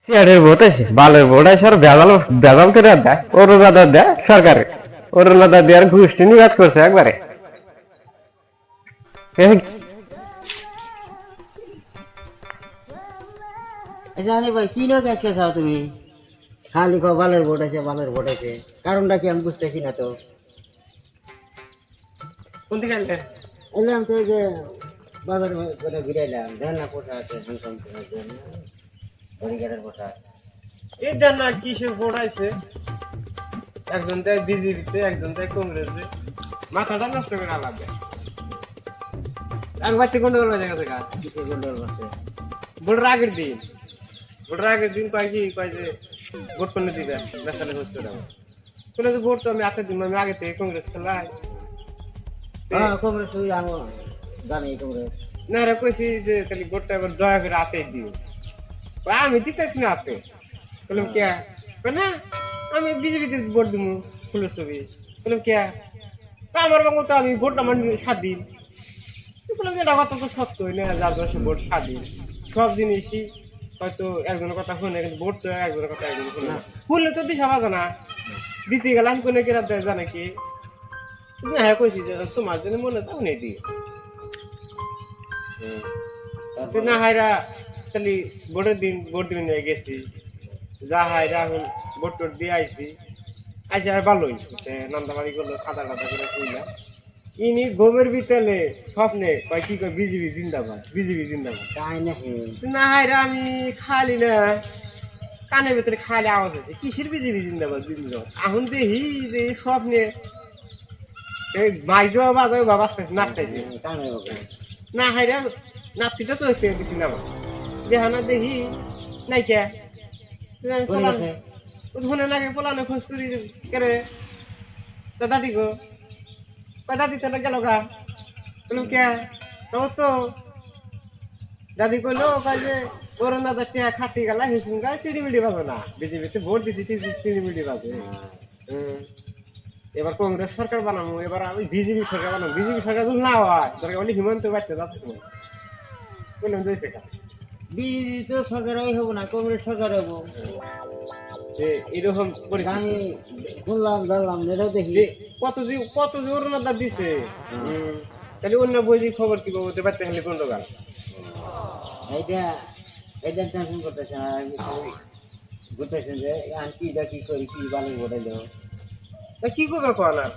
সিয়ারের vote আছে বালের vote আছে আর বেজাল বেজাল করে দেয় অরুণাদা দেয় সরকারে অরুণাদা দেওয়ার ঘুষটি নিবাদ করছে একবারে জানি ভাই কি লোক আজকে চাও তুমি খালি কো বালের ভোট আছে কারণটা কি আমি বুঝতেছি না তো কোন দিকে আনলে এলাম তো এই যে বাজার করে ঘুরে এলাম দেন না পোষা আছে হানসাম বড়িঘাটের পোষা এই দেন না কিসের ভোট আছে একজন দেয় বিজেপিতে একজন দেয় কংগ্রেসে মাথাটা নষ্ট করে আলাদা একবার থেকে গন্ডগোল হয়ে গেছে গা কিসে গন্ডল বসে ভোটের আগের দিন কয় যে ভোট করলে দিবেন ন্যাশনাল হোস্টেল কোনো যে ভোট তো আমি হাতে দিন আমি আগে থেকে কংগ্রেস খেলাই হ্যাঁ কংগ্রেস ওই আমি জানি কংগ্রেস না রে কইছি যে তাহলে ভোটটা এবার দয়া করে হাতে দিও আমি দিতেছি না হাতে বললাম কে না আমি বিজেপিতে ভোট দিব ফুলের ছবি বললাম কে আমার বাবু তো আমি ভোট আমার স্বাধীন বললাম যে এটা কথা তো সত্যই না যার দশে ভোট স্বাধীন সব জিনিসই হয়তো একজনের কথা শুনে কিন্তু ভোট তো একজনের কথা একজন শুনে না ফুললে তো দিশা পাবে না দিতে গেলে আমি কোনো কেরা দেয় জানে কি তুমি হ্যাঁ কইছি যে তোমার জন্য মনে তাও নেই দিয়ে না হাইরা খালি ভোটের দিন ভোট দিন নিয়ে গেছি যা হাইরা এখন ভোট টোট দিয়ে আইছি আইসি আর ভালোই নান্দাবাড়ি করলো খাতা খাতা করে কইলাম ইনি ঘুমের ভিতরে স্বপ্নে কয় কি কয় বিজেপি জিন্দাবাদ তাই নাকি না হাইরা আমি খালি না কানের ভিতরে খালি আওয়াজ হচ্ছে কিসের বিজেপি জিন্দাবাদ এখন দেখি যে স্বপ্নে এই মাইজো বাজায় বাবা নাচতেছে কানে ওকে না হাইরা নাতিটা চলছে বেশি না দেখা না দেখি নাই কে শুনে নাকি পোলানো খোঁজ করি করে তা দাদি গো দাদি তো গেল গা বললাম কে তো দাদি কইলো যে ওর দাদা টিয়া খাতি গেলা হিসুন গায়ে সিঁড়ি মিড়ি বাজে না বিজেপিতে ভোট দিতে সিঁড়ি মিড়ি বাজে এবার কংগ্রেস সরকার বানাবো এবার আমি বিজেপি সরকার বানাবো বিজেপি সরকার যদি না হয় দরকার বলি হিমন্ত বাচ্চা যাচ্ছে তোমার বললাম দিয়েছে কা বিজেপি তো সরকার হবো না কংগ্রেস সরকার হবো যে এরকম আমি শুনলাম জানলাম এটাও দেখি কত যে অরুণাদা দিছে তাহলে অন্য বই খবর কি বলতে পারতে খালি গন্ডগাল এইটা এইটা টেনশন করতেছে না ঘুরতেছেন যে আমি কি করি কি ভালো ভোটে দেবো কি করবে কোয়ালার